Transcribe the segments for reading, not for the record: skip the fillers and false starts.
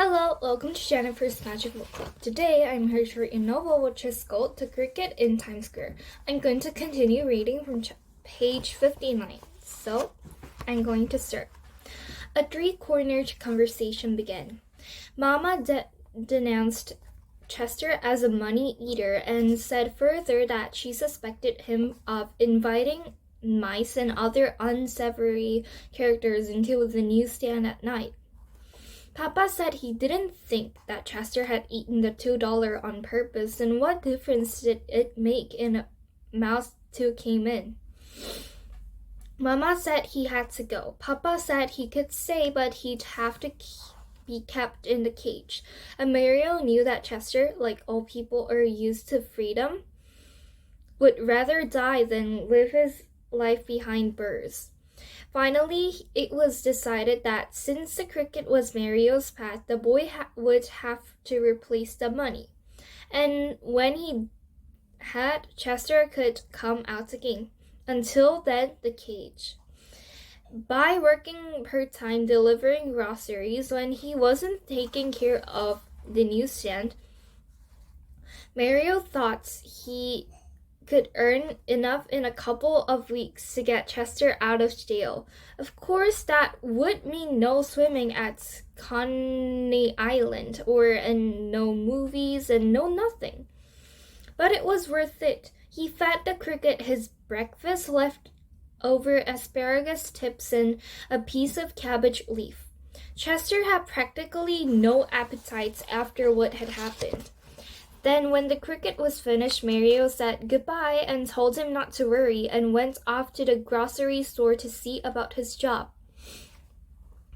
Hello, welcome to Jennifer's Magic Book Club. Today I'm here to read a novel which is called The Cricket in Times Square. I'm going to continue reading from page 59. So, I'm going to start. A three-cornered conversation began. Mama denounced Chester as a money eater and said further that she suspected him of inviting mice and other unsavory characters into the newsstand at night. Papa said he didn't think that Chester had eaten the $2 on purpose, and what difference did it make in a mouse who came in? Mama said he had to go. Papa said he could stay, but he'd have to be kept in the cage. And Mario knew that Chester, like all people are used to freedom, would rather die than live his life behind bars. Finally, it was decided that since the cricket was Mario's pet, the boy would have to replace the money. And when he had, Chester could come out again. Until then, the cage. By working part-time delivering groceries when he wasn't taking care of the newsstand, Mario thought he could earn enough in a couple of weeks to get Chester out of jail. Of course, that would mean no swimming at Coney Island, and no movies, and no nothing. But it was worth it. He fed the cricket his breakfast, left over asparagus tips and a piece of cabbage leaf. Chester had practically no appetite after what had happened. Then when the cricket was finished, Mario said goodbye and told him not to worry and went off to the grocery store to see about his job.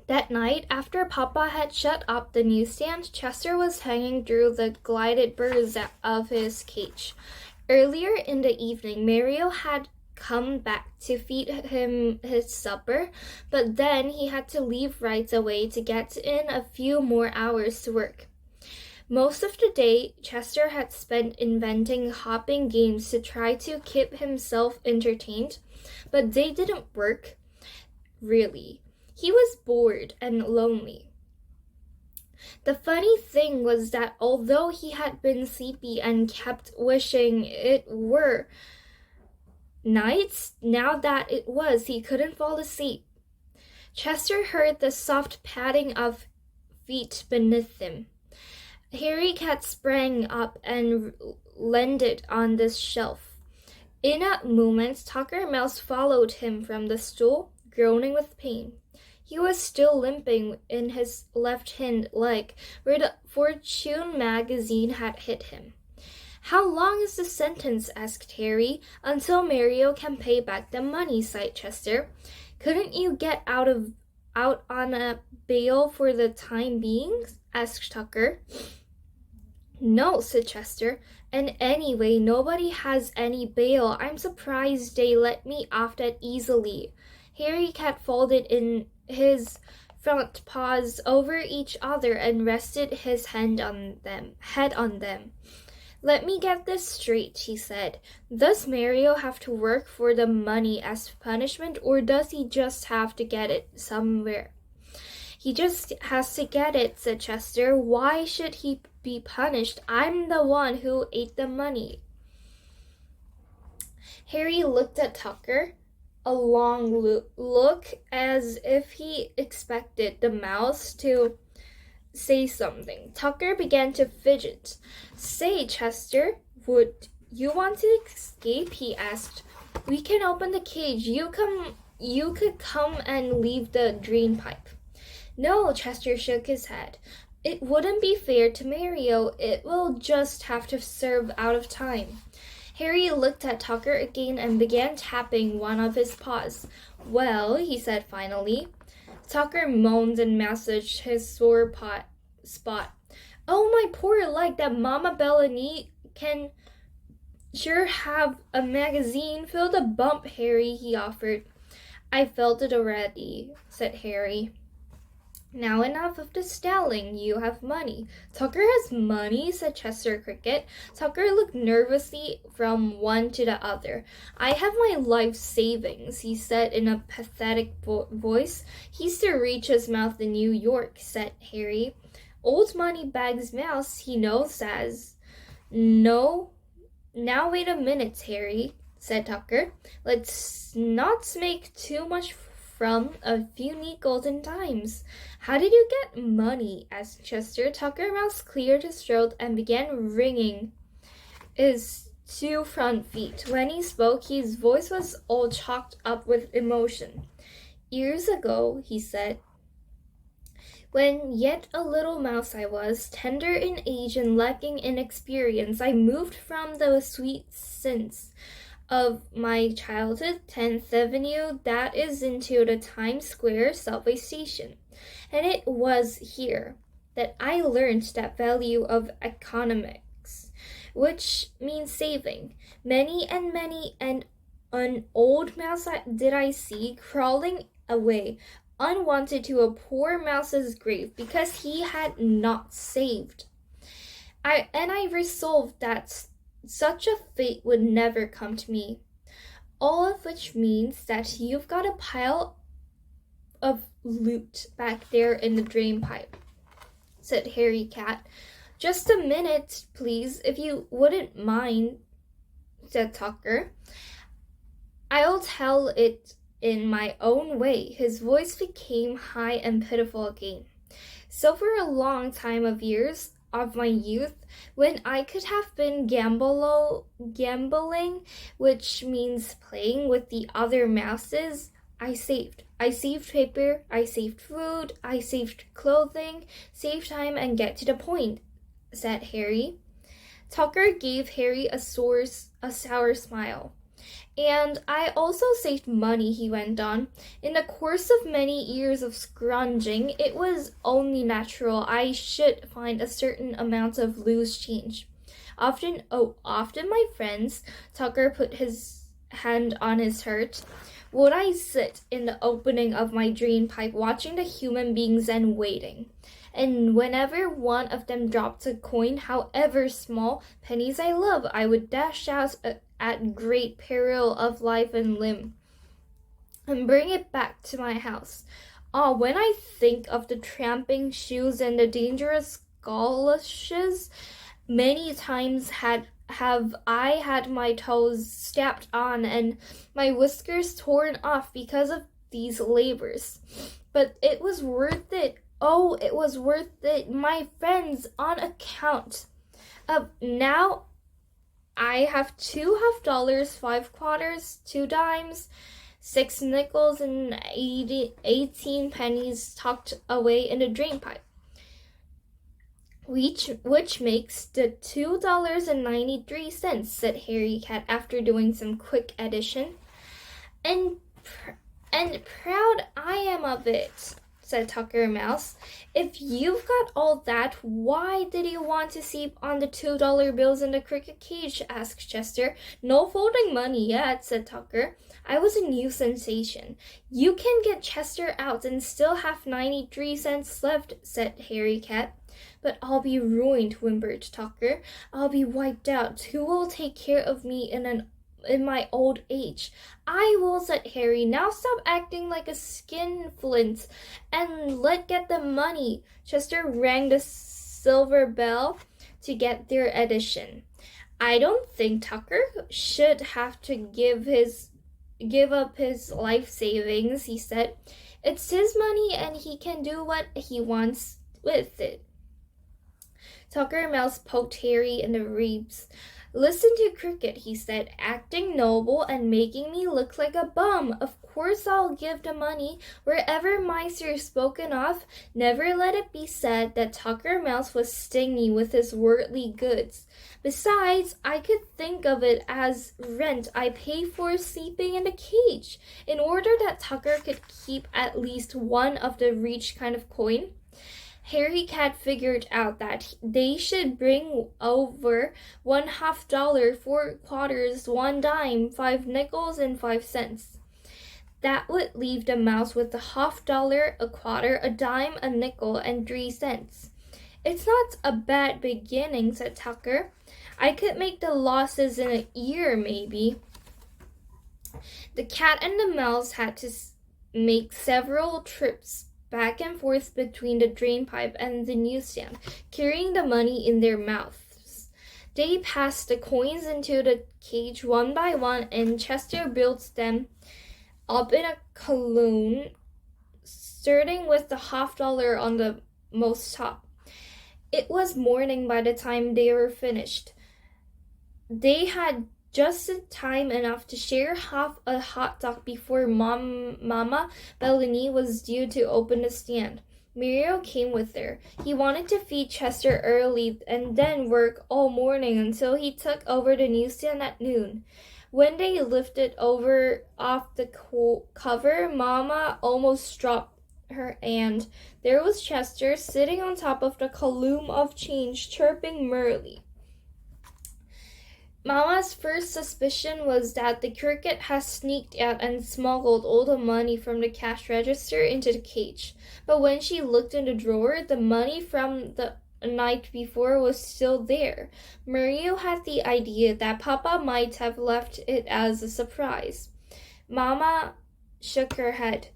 That night, after Papa had shut up the newsstand, Chester was hanging through the glided bars of his cage. Earlier in the evening, Mario had come back to feed him his supper, but then he had to leave right away to get in a few more hours to work. Most of the day, Chester had spent inventing hopping games to try to keep himself entertained, but they didn't work, really. He was bored and lonely. The funny thing was that although he had been sleepy and kept wishing it were nights, now that it was, he couldn't fall asleep. Chester heard the soft padding of feet beneath him. Harry Cat sprang up and landed on the shelf. In a moment, Tucker Mouse followed him from the stool, groaning with pain. He was still limping in his left-hand leg, where the Fortune magazine had hit him. "How long is the sentence?" asked Harry. "Until Mario can pay back the money," sighed Chester. "Couldn't you get out on a bail for the time being?" asked Tucker. "No," said Chester, "and anyway, nobody has any bail. I'm surprised they let me off that easily." Harry Cat folded in his front paws over each other and rested his head on them. "Let me get this straight," he said. "Does Mario have to work for the money as punishment, or does he just have to get it somewhere?" "He just has to get it," said Chester. "Why should he be punished? I'm the one who ate the money." Harry looked at Tucker, a long look as if he expected the mouse to say something. Tucker began to fidget. "Say, Chester, would you want to escape?" he asked. "We can open the cage. You could come and leave the drain pipe." "No," Chester shook his head. "It wouldn't be fair to Mario. It will just have to serve out of time." Harry looked at Tucker again and began tapping one of his paws. "Well," he said finally. Tucker moaned and massaged his sore spot. "Oh, my poor leg, that Mama Bellany can sure have a magazine. Feel the bump, Harry," he offered. "I felt it already," said Harry. "Now enough of the stalling. You have money." "Tucker has money," said Chester Cricket. Tucker looked nervously from one to the other. "I have my life savings," he said in a pathetic voice. "He's to reach his mouth in New York," said Harry. Old Moneybags Mouse, he knows as. No, now wait a minute, Harry, said Tucker. Let's not make too much from a few neat golden dimes. How did you get money? Asked Chester. Tucker Mouse cleared his throat and began wringing his two front feet. When he spoke, his voice was all chalked up with emotion. Years ago, he said, when yet a little mouse I was, tender in age and lacking in experience, I moved from the sweet scents of my childhood, 10th Avenue, that is, into the Times Square subway station. And it was here that I learned that value of economics, which means saving. Many and an old mouse did I see crawling away unwanted to a poor mouse's grave because he had not saved. I resolved that such a fate would never come to me. All of which means that you've got a pile of loot back there in the drain pipe, said Harry Cat. Just a minute, please, if you wouldn't mind, said Tucker. I'll tell it in my own way. His voice became high and pitiful again. So for a long time of years of my youth, when I could have been gambling, which means playing with the other mouses, I saved. I saved paper, I saved food, I saved clothing, saved time, and get to the point, said Harry. Tucker gave Harry a sour smile. And I also saved money, he went on. In the course of many years of scrounging, it was only natural I should find a certain amount of loose change. Often my friends, Tucker put his hand on his heart, would I sit in the opening of my drain pipe watching the human beings and waiting. And whenever one of them dropped a coin, however small, pennies I love, I would dash out at great peril of life and limb, and bring it back to my house. When I think of the tramping shoes and the dangerous goloshes, many times have I had my toes stepped on and my whiskers torn off because of these labors. But it was worth it. Oh, it was worth it, my friends, on account of now I have $2 5 quarters, 2 dimes, 6 nickels, and 18 pennies tucked away in the drain pipe, which makes the $2.93, said Harry Cat after doing some quick addition. And proud I am of it, said Tucker Mouse. If you've got all that, why did you want to sleep on the $2 bills in the cricket cage? Asked Chester. No folding money yet, said Tucker. I was a new sensation. You can get Chester out and still have 93 cents left, said Harry Cat. But I'll be ruined, whimpered Tucker. I'll be wiped out. Who will take care of me in my old age? I will, said Harry. Now stop acting like a skinflint and let get the money. Chester rang the silver bell to get their addition. I don't think Tucker should have to give up his life savings, he said. It's his money and he can do what he wants with it. Tucker Mouse poked Harry in the ribs. Listen to Cricket, he said, acting noble and making me look like a bum. Of course I'll give the money wherever miser's spoken of. Never let it be said that Tucker Mouse was stingy with his worldly goods. Besides, I could think of it as rent I pay for sleeping in the cage, in order that Tucker could keep at least one of the reach kind of coin. Harry Cat figured out that they should bring over $1/2, 4 quarters, 1 dime, 5 nickels, and 5 cents. That would leave the mouse with $1/2, a quarter, a dime, a nickel, and 3 cents. It's not a bad beginning, said Tucker. I could make the losses in a year, maybe. The cat and the mouse had to make several trips back and forth between the drain pipe and the newsstand, carrying the money in their mouths. They passed the coins into the cage one by one, and Chester built them up in a column, starting with the $50 on the most top. It was morning by the time they were finished. They had just time enough to share half a hot dog before Mama Bellini was due to open the stand. Mario came with her. He wanted to feed Chester early and then work all morning until he took over the newsstand at noon. When they lifted over off the cover, Mama almost dropped her, and there was Chester sitting on top of the column of change, chirping merrily. Mama's first suspicion was that the cricket had sneaked out and smuggled all the money from the cash register into the cage. But when she looked in the drawer, the money from the night before was still there. Mario had the idea that Papa might have left it as a surprise. Mama shook her head.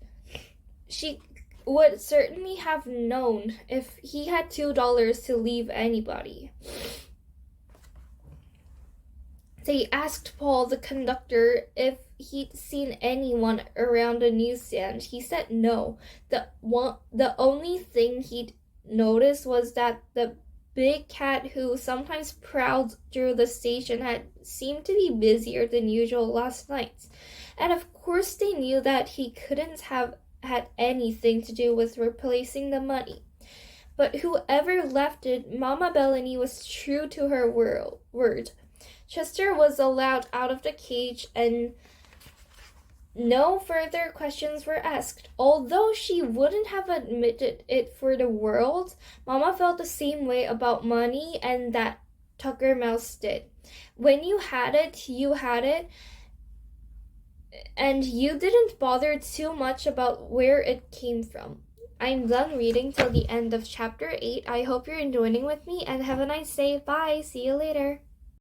She would certainly have known if he had $2 to leave anybody. They asked Paul, the conductor, if he'd seen anyone around the newsstand. He said no. The only thing he'd noticed was that the big cat who sometimes prowled through the station had seemed to be busier than usual last night. And of course they knew that he couldn't have had anything to do with replacing the money. But whoever left it, Mama Bellini was true to her word. Chester was allowed out of the cage, and no further questions were asked. Although she wouldn't have admitted it for the world, Mama felt the same way about money, and that Tucker Mouse did. When you had it, and you didn't bother too much about where it came from. I'm done reading till the end of chapter 8. I hope you're enjoying with me, and have a nice day. Bye. See you later.